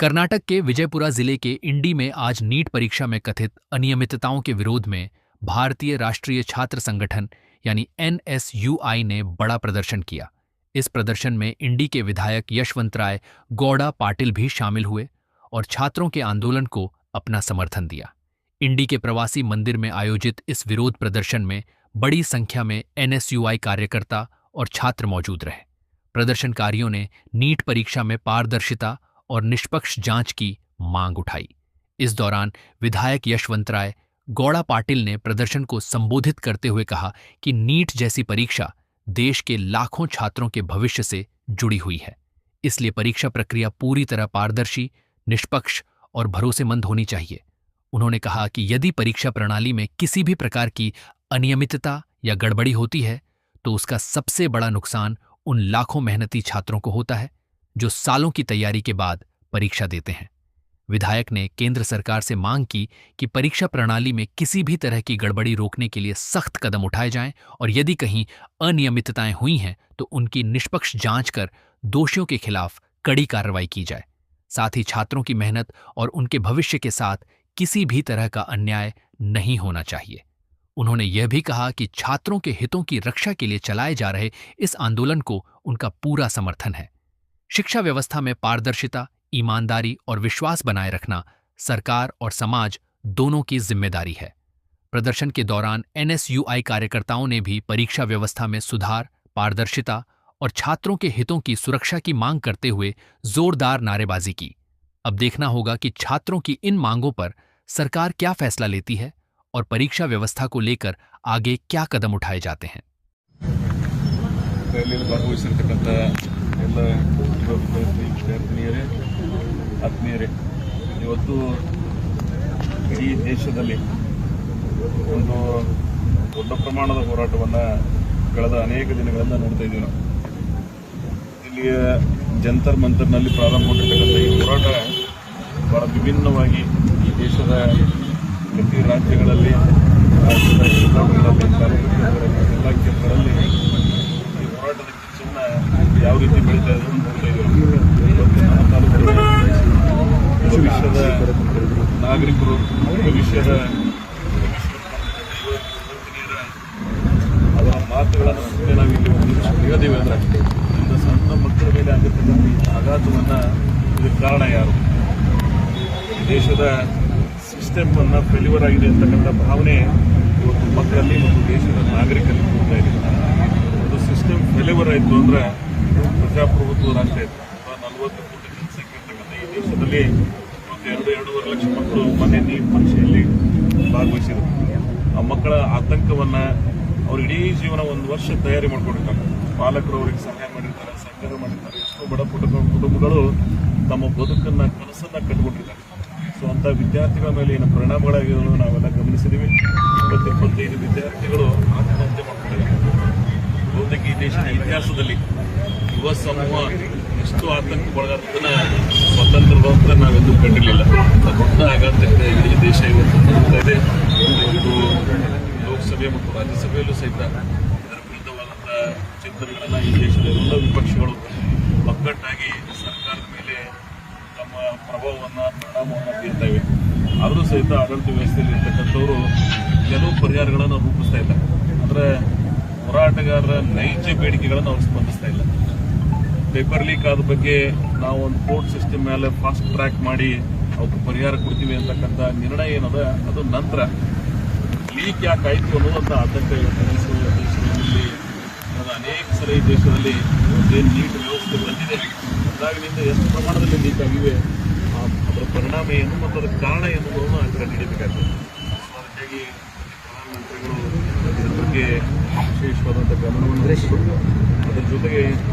कर्नाटक के विजयपुरा जिले के इंडी में आज नीट परीक्षा में कथित अनियमितताओं के विरोध में भारतीय राष्ट्रीय छात्र संगठन यानी एनएसयूआई ने बड़ा प्रदर्शन किया। इस प्रदर्शन में इंडी के विधायक यशवंतराय गौड़ा पाटिल भी शामिल हुए और छात्रों के आंदोलन को अपना समर्थन दिया। इंडी के प्रवासी मंदिर में आयोजित इस विरोध प्रदर्शन में बड़ी संख्या में एनएसयूआई कार्यकर्ता और छात्र मौजूद रहे। प्रदर्शनकारियों ने नीट परीक्षा में पारदर्शिता और निष्पक्ष जांच की मांग उठाई। इस दौरान विधायक यशवंतराय गौड़ा पाटिल ने प्रदर्शन को संबोधित करते हुए कहा कि नीट जैसी परीक्षा देश के लाखों छात्रों के भविष्य से जुड़ी हुई है, इसलिए परीक्षा प्रक्रिया पूरी तरह पारदर्शी, निष्पक्ष और भरोसेमंद होनी चाहिए। उन्होंने कहा कि यदि परीक्षा प्रणाली में किसी भी प्रकार की अनियमितता या गड़बड़ी होती है तो उसका सबसे बड़ा नुकसान उन लाखों मेहनती छात्रों को होता है जो सालों की तैयारी के बाद परीक्षा देते हैं। विधायक ने केंद्र सरकार से मांग की कि परीक्षा प्रणाली में किसी भी तरह की गड़बड़ी रोकने के लिए सख्त कदम उठाए जाएं और यदि कहीं अनियमितताएं हुई हैं तो उनकी निष्पक्ष जांच कर दोषियों के खिलाफ कड़ी कार्रवाई की जाए। साथ ही छात्रों की मेहनत और उनके भविष्य के साथ किसी भी तरह का अन्याय नहीं होना चाहिए। उन्होंने यह भी कहा कि छात्रों के हितों की रक्षा के लिए चलाए जा रहे इस आंदोलन को उनका पूरा समर्थन है। शिक्षा व्यवस्था में पारदर्शिता, ईमानदारी और विश्वास बनाए रखना सरकार और समाज दोनों की जिम्मेदारी है। प्रदर्शन के दौरान एनएसयूआई कार्यकर्ताओं ने भी परीक्षा व्यवस्था में सुधार, पारदर्शिता और छात्रों के हितों की सुरक्षा की मांग करते हुए जोरदार नारेबाजी की। अब देखना होगा कि छात्रों की इन मांगों पर सरकार क्या फैसला लेती है और परीक्षा व्यवस्था को लेकर आगे क्या कदम उठाए जाते हैं। ಎಲ್ಲ ವಿದ್ಯಾರ್ಥಿನಿಯರೇ, ಆತ್ಮೀಯರೇ, ಇವತ್ತು ಇಡೀ ದೇಶದಲ್ಲಿ ಒಂದು ದೊಡ್ಡ ಪ್ರಮಾಣದ ಹೋರಾಟವನ್ನು ಕಳೆದ ಅನೇಕ ದಿನಗಳಿಂದ ನೋಡ್ತಾ ಇದ್ದೀವಿ ನಾವು. ಇಲ್ಲಿಯ ಜಂತರ್ ಮಂತರ್ನಲ್ಲಿ ಪ್ರಾರಂಭಗೊಂಡಿರ್ತಕ್ಕಂಥ ಈ ಹೋರಾಟ ಬಹಳ ವಿಭಿನ್ನವಾಗಿ ಈ ದೇಶದ ಪ್ರತಿ ರಾಜ್ಯಗಳಲ್ಲಿ, ರಾಜ್ಯದ ಎಲ್ಲ ಕ್ಷೇತ್ರಗಳಲ್ಲಿ ಈ ಹೋರಾಟದ ಕಿಚ್ಚನ್ನ ಯಾವ ರೀತಿ ಬೆಳೀತಾ ಇದೆ ಅಂತ ನೋಡ್ತಾ ಇದ್ದೀವಿ. ಇವತ್ತು ನಮ್ಮ ತಾಲೂಕಿನ ಭವಿಷ್ಯದ ನಾಗರಿಕರು, ಭವಿಷ್ಯದ ಯುವತಿಯರ ಅವರ ಮಾತುಗಳನ್ನು ಮುಂದೆ ನಾವು ಇಲ್ಲಿ ಒಂದು ತೆಗೆದೇವೆ ಅಂದರೆ ಇಂಥ ಸಣ್ಣ ಮಕ್ಕಳ ಮೇಲೆ ಆಗಿರ್ತಕ್ಕಂಥ ಈ ಆಘಾತವನ್ನು ಇದಕ್ಕೆ ಕಾರಣ ಯಾರು? ಈ ದೇಶದ ಸಿಸ್ಟಮನ್ನು ಫೇಲ್ಯೂರ್ ಆಗಿದೆ ಅಂತಕ್ಕಂಥ ಭಾವನೆ ಇವತ್ತು ಮಕ್ಕಳಲ್ಲಿ ಮತ್ತು ದೇಶದ ನಾಗರಿಕರಲ್ಲಿ ಹೋಗ್ತಾ ಇದೆ. ಒಂದು ಸಿಸ್ಟಮ್ ಫೇಲ್ಯೂರ್ ಆಯಿತು ಅಂದರೆ ಪ್ರಜಾಪ್ರಭುತ್ವ ರಾಷ್ಟ್ರ ಇತ್ತು. 40 ಕೋಟಿ ಜನಸಂಖ್ಯೆ ಇರ್ತಕ್ಕಂಥ ಈ ದೇಶದಲ್ಲಿ 2-2.5 ಲಕ್ಷ ಮಕ್ಕಳು ಮೊನ್ನೆ ನೀಟ್ ಪರೀಕ್ಷೆಯಲ್ಲಿ ಭಾಗವಹಿಸಿದರು. ಆ ಮಕ್ಕಳ ಆತಂಕವನ್ನು ಅವ್ರು ಇಡೀ ಜೀವನ ಒಂದು ವರ್ಷ ತಯಾರಿ ಮಾಡ್ಕೊಂಡಿರ್ತಾರೆ. ಪಾಲಕರು ಅವರಿಗೆ ಸಹಾಯ ಮಾಡಿರ್ತಾರೆ, ಸರ್ಕಾರ ಮಾಡಿರ್ತಾರೆ. ಎಷ್ಟೋ ಬಡ ಕುಟುಂಬಗಳು ತಮ್ಮ ಬದುಕನ್ನು, ಕನಸನ್ನು ಕಟ್ಟಿಕೊಂಡಿರ್ತಾರೆ. ಸೊ ಅಂಥ ವಿದ್ಯಾರ್ಥಿಗಳ ಮೇಲೆ ಏನು ಪರಿಣಾಮಗಳಾಗಿರೋದು ನಾವೆಲ್ಲ ಗಮನಿಸಿದ್ದೀವಿ. 20-25 ವಿದ್ಯಾರ್ಥಿಗಳು ಆತ್ಮಹತ್ಯೆ ಮಾಡ್ಕೊಂಡಿದ್ದಾರೆ. ಬಹುತೇಕ ಈ ದೇಶದ ಇತಿಹಾಸದಲ್ಲಿ ಯುವ ಸಮೂಹ ಎಷ್ಟು ಆತಂಕಗೊಳಗಾದದನ್ನು ಸ್ವತಂತ್ರ ನಾವೆಂದೂ ಕಂಡಿರಲಿಲ್ಲ. ದೊಡ್ಡ ಆಘಾತಕ್ಕೆ ಇಡೀ ದೇಶ ಇವತ್ತು ನೋಡ್ತಾ ಇದೆ. ಇವತ್ತು ಲೋಕಸಭೆ ಮತ್ತು ರಾಜ್ಯಸಭೆಯಲ್ಲೂ ಸಹಿತ ಇದರ ವಿರುದ್ಧವಾದಂಥ ಚಿಂತನೆಗಳನ್ನು ಈ ದೇಶದ ಎಲ್ಲ ವಿಪಕ್ಷಗಳು ಒಗ್ಗಟ್ಟಾಗಿ ಸರ್ಕಾರದ ಮೇಲೆ ತಮ್ಮ ಪ್ರಭಾವವನ್ನು, ಪರಿಣಾಮವನ್ನು ಬೀರ್ತಾ ಇವೆ. ಆದರೂ ಸಹಿತ ಆಡಳಿತ ವ್ಯವಸ್ಥೆಯಲ್ಲಿ ಇರ್ತಕ್ಕಂಥವರು ಕೆಲವು ಪರಿಹಾರಗಳನ್ನು ರೂಪಿಸ್ತಾ ಇದ್ದಾರೆ. ಅಂದರೆ ಹೋರಾಟಗಾರರ ನೈಜ ಬೇಡಿಕೆಗಳನ್ನು ಅವ್ರು ಸ್ಪಂದಿಸ್ತಾ ಇಲ್ಲ. ಪೇಪರ್ ಲೀಕ್ ಆದ ಬಗ್ಗೆ ನಾವು ಒಂದು ಕೋರ್ಟ್ ಸಿಸ್ಟಮ್ ಮೇಲೆ ಫಾಸ್ಟ್ ಟ್ರ್ಯಾಕ್ ಮಾಡಿ ಅವಕ್ಕೆ ಪರಿಹಾರ ಕೊಡ್ತೀವಿ ಅಂತಕ್ಕಂಥ ನಿರ್ಣಯ ಏನದ ಅದು ನಂತರ ಲೀಕ್ ಯಾಕೆ ಆಯಿತು ಅನ್ನೋದಂಥ ಆತಂಕ ಇವತ್ತು ದೇಶದಲ್ಲಿ ಅನೇಕ ಸಲ ಈ ದೇಶದಲ್ಲಿ ಏನು ನೀಟ್ ವ್ಯವಸ್ಥೆ ಬಂದಿದೆ ಅದಾಗಿನಿಂದ ಎಷ್ಟು ಪ್ರಮಾಣದಲ್ಲಿ ಲೀಕ್ ಆಗಿವೆ, ಅದರ ಪರಿಣಾಮ ಏನು ಮತ್ತು ಅದರ ಕಾರಣ ಎನ್ನುವುದನ್ನು ಅದರ ನೀಡಬೇಕಾಗ್ತದೆ. ಅದಕ್ಕಾಗಿ ಪ್ರಧಾನಮಂತ್ರಿಗಳು ಇದರ ಬಗ್ಗೆ ವಿಶೇಷವಾದಂಥ ಗಮನವನ್ನು ಹರಿಸಿಕೊಟ್ಟು ಅದರ ಜೊತೆಗೆ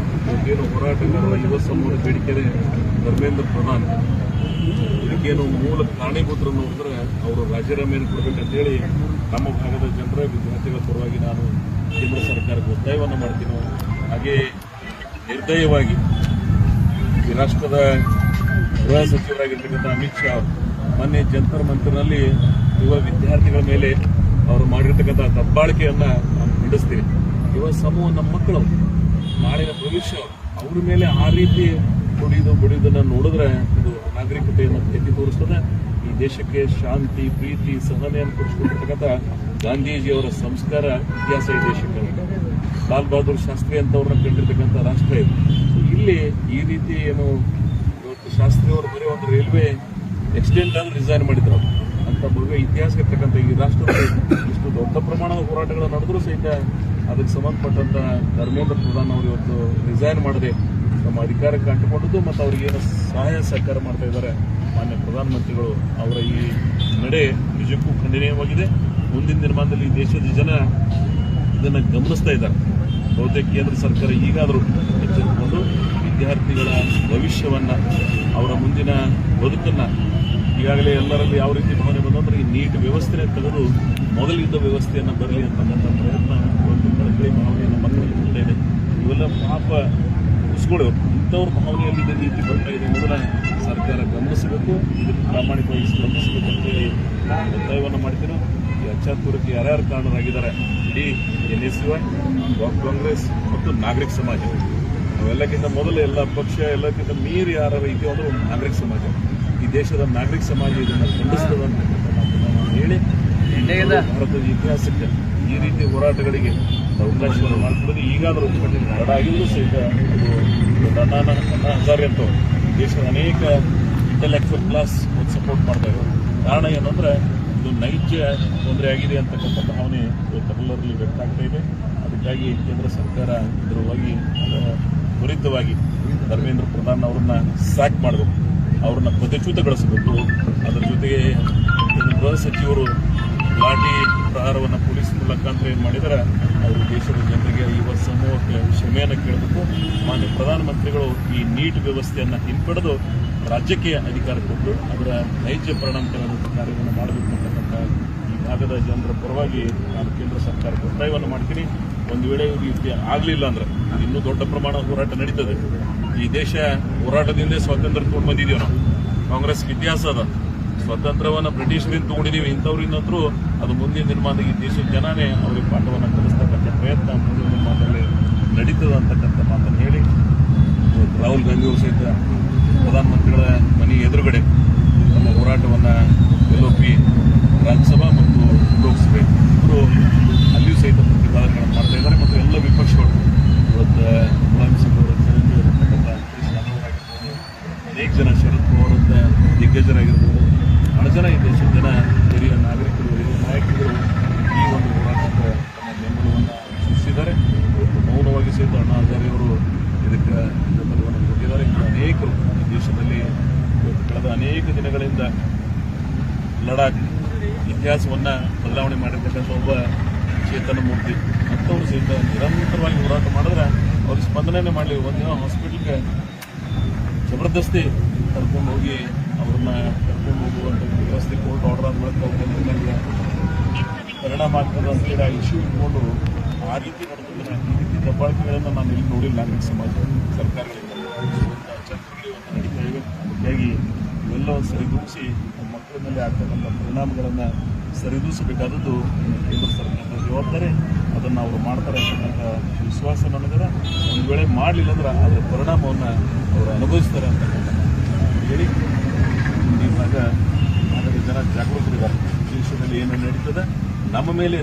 ಇವತ್ತೇನು ಹೋರಾಟಗಾರರ ಯುವ ಸಮೂಹದ ಬೇಡಿಕೆ ಧರ್ಮೇಂದ್ರ ಪ್ರಧಾನ್ ಇದಕ್ಕೇನು ಮೂಲ ಕಾರಣೀಭೂತರು ನೋಡಿದ್ರೆ ಅವರು ರಾಜೀನಾಮೆಯನ್ನು ಕೊಡಬೇಕಂತೇಳಿ ನಮ್ಮ ಭಾಗದ ಜನರ ವಿದ್ಯಾರ್ಥಿಗಳ ಪರವಾಗಿ ನಾನು ಕೇಂದ್ರ ಸರ್ಕಾರಕ್ಕೆ ಒತ್ತಾಯವನ್ನು ಮಾಡ್ತೀನಿ. ಹಾಗೆ ನಿರ್ದಯವಾಗಿ ಈ ರಾಷ್ಟ್ರದ ಗೃಹ ಸಚಿವರಾಗಿರ್ತಕ್ಕಂಥ ಅಮಿತ್ ಶಾ ಮೊನ್ನೆ ಜಂತರ್ ಮಂತರ್ನಲ್ಲಿ ಯುವ ವಿದ್ಯಾರ್ಥಿಗಳ ಮೇಲೆ ಅವರು ಮಾಡಿರ್ತಕ್ಕಂಥ ದಬ್ಬಾಳಿಕೆಯನ್ನು ನಾವು ಖಂಡಿಸ್ತೀವಿ. ಯುವ ಸಮೂಹ ನಮ್ಮ ಮಕ್ಕಳು, ನಾಳಿನ ಭವಿಷ್ಯ, ಅವ್ರ ಮೇಲೆ ಆ ರೀತಿ ಬಡಿಯೋದನ್ನು ನೋಡಿದ್ರೆ ಇದು ನಾಗರಿಕ ದೇಶಕ್ಕೆ ಶಾಂತಿ, ಪ್ರೀತಿ, ಸಹನೆಯನ್ನು ಕೊಡಿಸ್ಕೊಟ್ಟಿರ್ತಕ್ಕಂಥ ಗಾಂಧೀಜಿಯವರ ಸಂಸ್ಕಾರ, ಇತಿಹಾಸ ಈ ದೇಶಕ್ಕೆ. ಲಾಲ್ ಬಹದ್ದೂರ್ ಶಾಸ್ತ್ರಿ ಅಂತವ್ರನ್ನ ಕಂಡಿರ್ತಕ್ಕಂಥ ರಾಷ್ಟ್ರ ಇದು. ಇಲ್ಲಿ ಈ ರೀತಿ ಏನು ಇವತ್ತು ಶಾಸ್ತ್ರಿ ಅವರು ಬರೀ ಒಂದು ರೈಲ್ವೆ ಎಕ್ಸಿಡೆಂಟ್ ಆದ್ರೆ ರಿಸೈನ್ ಮಾಡಿದ್ರು ಅಂತ ಭವ್ಯ ಇತಿಹಾಸ ಇರ್ತಕ್ಕಂಥ ಈ ರಾಷ್ಟ್ರದಲ್ಲಿ ಇಷ್ಟು ದೊಡ್ಡ ಪ್ರಮಾಣದ ಹೋರಾಟಗಳು ನಡೆದರೂ ಸಹಿತ ಅದಕ್ಕೆ ಸಂಬಂಧಪಟ್ಟಂತ ಧರ್ಮೇಂದ್ರ ಪ್ರಧಾನ್ ಅವರು ಇವತ್ತು ರಿಸೈನ್ ಮಾಡದೆ ನಮ್ಮ ಅಧಿಕಾರಕ್ಕೆ ಅಂಟಿಕೊಂಡದ್ದು ಮತ್ತು ಅವ್ರಿಗೆ ಏನು ಸಹಾಯ ಸಹಕಾರ ಮಾಡ್ತಾ ಇದ್ದಾರೆ ಮಾನ್ಯ ಪ್ರಧಾನಮಂತ್ರಿಗಳು. ಅವರ ಈ ನಡೆ ನಿಜಕ್ಕೂ ಖಂಡನೀಯವಾಗಿದೆ. ಮುಂದಿನ ದಿನಮಾನದಲ್ಲಿ ಈ ದೇಶದ ಜನ ಇದನ್ನು ಗಮನಿಸ್ತಾ ಇದ್ದಾರೆ. ಬಹುತೇಕ ಕೇಂದ್ರ ಸರ್ಕಾರ ಈಗಾದರೂ ಎಚ್ಚೆತ್ತುಕೊಂಡು ವಿದ್ಯಾರ್ಥಿಗಳ ಭವಿಷ್ಯವನ್ನ, ಅವರ ಮುಂದಿನ ಬದುಕನ್ನ, ಈಗಾಗಲೇ ಎಲ್ಲರಲ್ಲಿ ಯಾವ ರೀತಿ ಭಾವನೆ ಬಂದಂದ್ರೆ ಈ ನೀಟ್ ವ್ಯವಸ್ಥೆ ತೆಗೆದು ಮೊದಲಿದ್ದ ವ್ಯವಸ್ಥೆಯನ್ನು ಬರಲಿ ಅಂತಕ್ಕಂಥ ಪ್ರಯತ್ನ ಒಂದು ಕಳಕಳಿ ಭಾವನೆಯನ್ನು ಮಕ್ಕಳಿಗೆ ಬರ್ತಾ ಇದೆ. ಇವೆಲ್ಲ ಪಾಪ ಉಳಿಸ್ಕೊಳ್ಳೋರು ಇಂಥವ್ರ ಭಾವನೆಯಲ್ಲಿ ಇದು ನೀತಿ ಬರ್ತಾ ಇದೆ. ಮೊದಲ ಸರ್ಕಾರ ಗಮನಿಸಬೇಕು, ಇದಕ್ಕೆ ಪ್ರಾಮಾಣಿಕವಾಗಿ ಸ್ಪಂದಿಸಬೇಕು ಅಂತೇಳಿ ಒತ್ತಾಯವನ್ನು ಮಾಡ್ತೀರೋ. ಈ ಅಚ್ಚಾತುರಕ್ಕೆ ಯಾರ್ಯಾರು ಕಾರಣರಾಗಿದ್ದಾರೆ, ಇಡೀ NSUI, ಕಾಂಗ್ರೆಸ್ ಮತ್ತು ನಾಗರಿಕ ಸಮಾಜ, ಅವೆಲ್ಲಕ್ಕಿಂತ ಮೊದಲು ಎಲ್ಲ ಪಕ್ಷ ಎಲ್ಲಕ್ಕಿಂತ ಮೀರಿ ಯಾರು ಇದೆಯೋ ಅಂದ್ರೆ ಒಂದು ನಾಗರಿಕ ಸಮಾಜ. ಈ ದೇಶದ ನಾಗರಿಕ ಸಮಾಜ ಇದನ್ನು ಖಂಡಿಸ್ತದೆ ಅಂತಕ್ಕಂಥ ಮಾತನ್ನು ನಾನು ಹೇಳಿ, ಭಾರತದ ಇತಿಹಾಸಕ್ಕೆ ಈ ರೀತಿ ಹೋರಾಟಗಳಿಗೆ ಅವಕಾಶವನ್ನು ಮಾಡಿಕೊಡೋದು ಈಗಾದರೂ ತಡ ಆಗಿದ್ರು ಸಹಿತ ಅದು ಅಣ್ಣಾ ಹಜಾರೆ ಅಂತ ದೇಶದ ಅನೇಕ ಇಂಟೆಲೆಕ್ಚುವಲ್ ಕ್ಲಾಸ್ ಸಪೋರ್ಟ್ ಮಾಡ್ತಾ ಇದ್ದಾರೆ. ಕಾರಣ ಏನಂದ್ರೆ ಇದು ನೈಜ ತೊಂದರೆ ಆಗಿದೆ ಅಂತಕ್ಕಂಥ ಭಾವನೆ ಇವತ್ತೆಲ್ಲರಲ್ಲಿ ವ್ಯಕ್ತ ಆಗ್ತಾ ಇದೆ. ಅದಕ್ಕಾಗಿ ಕೇಂದ್ರ ಸರ್ಕಾರ ಇದರವಾಗಿ ತ್ವರಿತವಾಗಿ ಧರ್ಮೇಂದ್ರ ಪ್ರಧಾನ್ ಅವರನ್ನ ಸ್ಯಾಕ್ ಮಾಡಬೇಕು, ಅವ್ರನ್ನ ಪದಚ್ಯುತಗೊಳಿಸಬೇಕು. ಅದರ ಜೊತೆಗೆ ಗೃಹ ಸಚಿವರು ಲಾಠಿ ಪ್ರಹಾರವನ್ನು ಪೊಲೀಸ್ ಮುಖಾಂತರ ಏನು ಮಾಡಿದರೆ ಅವರು ದೇಶದ ಜನರಿಗೆ ಯುವ ಸಮೂಹಕ್ಕೆ ಕ್ಷಮೆಯನ್ನು ಕೇಳಬೇಕು. ಮಾನ್ಯ ಪ್ರಧಾನಮಂತ್ರಿಗಳು ಈ ನೀಟ್ ವ್ಯವಸ್ಥೆಯನ್ನು ಹಿಂಪಡೆದು ರಾಜ್ಯಕ್ಕೆ ಅಧಿಕಾರ ಕೊಟ್ಟು ಅದರ ನೈಜ ಪರಿಣಾಮಕಾರಿಯಾದ ಕಾರ್ಯವನ್ನು ಮಾಡಬೇಕು ಅಂತಕ್ಕಂಥ ಈ ಭಾಗದ ಜನರ ಪರವಾಗಿ ನಾನು ಕೇಂದ್ರ ಸರ್ಕಾರಕ್ಕೆ ಒತ್ತಾಯವನ್ನು ಮಾಡ್ತೀನಿ. ಒಂದು ವೇಳೆ ಈ ರೀತಿ ಆಗಲಿಲ್ಲ ಅಂದ್ರೆ ಇನ್ನೂ ದೊಡ್ಡ ಪ್ರಮಾಣದ ಹೋರಾಟ ನಡೀತದೆ. ಈ ದೇಶ ಹೋರಾಟದಿಂದ ಸ್ವಾತಂತ್ರ್ಯ ತೊಗೊಂಡು ಬಂದಿದ್ದೀವಿ ನಾವು. ಕಾಂಗ್ರೆಸ್ಗೆ ಇತಿಹಾಸ ಅದ. ಸ್ವಾತಂತ್ರ್ಯವನ್ನು ಬ್ರಿಟಿಷರಿಂದ ತಗೊಂಡಿದ್ದೀವಿ. ಇಂಥವ್ರಿಂದಂತರೂ ಅದು ಮುಂದಿನ ದಿನಮಾನದಲ್ಲಿ ಈ ದೇಶದ ಜನನೇ ಅವರಿಗೆ ಪಾಠವನ್ನು ಕಲಿಸ್ತಕ್ಕಂಥ ಪ್ರಯತ್ನ ಮುಂದಿನ ದಿನಮಾನದಲ್ಲಿ ನಡೀತದೆ ಅಂತಕ್ಕಂಥ ಮಾತನ್ನು ಹೇಳಿ, ರಾಹುಲ್ ಗಾಂಧಿ ಅವರು ಸಹಿತ ಪ್ರಧಾನಮಂತ್ರಿಗಳ ಮನೆ ಎದುರುಗಡೆ ತಮ್ಮ ಹೋರಾಟವನ್ನು LOP ರಾಜ್ಯಸಭಾ ಮತ್ತು ಲೋಕಸಭೆ ಇಬ್ಬರು ಅಲ್ಲಿಯೂ ಸಹಿತ ಪ್ರತಿಪಾದನೆಗಳನ್ನು ಮಾಡ್ತಾ ಇದ್ದಾರೆ. ಮತ್ತು ಎಲ್ಲ ವಿಪಕ್ಷಗಳು ಇವತ್ತು ಮುಲಾಯಂ ಸಿಂಗ್ ಅವರ ಚಿರಂಜೀವರಾಗಿರ್ತಕ್ಕಂಥ ಅನೇಕ ಜನ, ಶರದ್ ಪವಾರ್ ಅಂತ ದಿಗ್ಗಜರಾಗಿರ್ಬೋದು, ಹಣ ಜನ ಈ ದೇಶದ ಜನ, ಹಿರಿಯ ನಾಗರಿಕರು, ಹಿರಿಯ ನಾಯಕರು ಈ ಒಂದು ಹೋರಾಟಕ್ಕೆ ತಮ್ಮ ಬೆಂಬಲವನ್ನು ಸೂಚಿಸಿದ್ದಾರೆ. ಇವತ್ತು ಮೌನವಾಗಿ ಸಹಿತ ಅಣ್ಣಾ ಹಜಾರೆ ಅವರು ಇದಕ್ಕೆ ಬೆಂಬಲವನ್ನು ಕೊಟ್ಟಿದ್ದಾರೆ. ಇನ್ನು ಅನೇಕರು ಈ ದೇಶದಲ್ಲಿ ಇವತ್ತು ಕಳೆದ ಅನೇಕ ದಿನಗಳಿಂದ ಲಡಾಖ್ ಇತಿಹಾಸವನ್ನು ಬದಲಾವಣೆ ಮಾಡಿರ್ತಕ್ಕಂಥ ಒಬ್ಬ ಚೇತನ ಮೂರ್ತಿ ಅಂಥವ್ರು ಸಹಿತ ನಿರಂತರವಾಗಿ ಹೋರಾಟ ಮಾಡಿದ್ರೆ ಅವ್ರಿಗೆ ಸ್ಪಂದನೆ ಮಾಡಲಿ. ಒಂದಿನ ಹಾಸ್ಪಿಟ್ಲ್ಗೆ ಜಬರ್ದಸ್ತಿ ಕರ್ಕೊಂಡು ಹೋಗಿ ಅವ್ರನ್ನ ಕರ್ಕೊಂಡು ಹೋಗುವಂಥ ವ್ಯವಸ್ಥೆ ಕೋರ್ಟ್ ಆರ್ಡರ್ ಆದ ಮೂಲಕ ಅವ್ರಿಗೆ ಪರಿಣಾಮ ಆಗ್ತದೆ ಅಂತೇಳಿ ಆ ಇಶ್ಯೂ ಇಟ್ಕೊಂಡು ಆ ರೀತಿ ನಡೆದಿದ್ರೆ ಈ ರೀತಿ ದಬ್ಬಾಳಿಕೆಗಳನ್ನು ನಾನು ಇಲ್ಲಿ ನೋಡಿಲ್ಲ. ನಾಗರಿಕ ಸಮಾಜ ಸರ್ಕಾರಗಳಿಂದ ಚರ್ಚೆಗಳು ನಡೀತಾ ಇವೆ. ಹೀಗಾಗಿ ಇವೆಲ್ಲವನ್ನು ಸರಿದೂಗಿಸಿ ನಮ್ಮ ಮಕ್ಕಳ ಮೇಲೆ ಆಗ್ತಕ್ಕಂಥ ಪರಿಣಾಮಗಳನ್ನು ಸರಿದೂಸಬೇಕಾದದ್ದು ಕೇಂದ್ರ ಸರ್ಕಾರದ ಜವಾಬ್ದಾರಿ. ಅದನ್ನು ಅವರು ಮಾಡ್ತಾರೆ ಅಂತಕ್ಕಂಥ ವಿಶ್ವಾಸ ನನಗದ. ಒಂದು ವೇಳೆ ಮಾಡಲಿಲ್ಲ ಅಂದ್ರೆ ಅದರ ಪರಿಣಾಮವನ್ನು ಅವರು ಅನುಭವಿಸ್ತಾರೆ ಅಂತಕ್ಕಂಥ ಹೇಳಿ, ಈ ಭಾಗ ಜನ ಜಾಗೃತರಿದ್ದಾರೆ. ದೇಶದಲ್ಲಿ ಏನು ನಡೀತದೆ, ನಮ್ಮ ಮೇಲೆ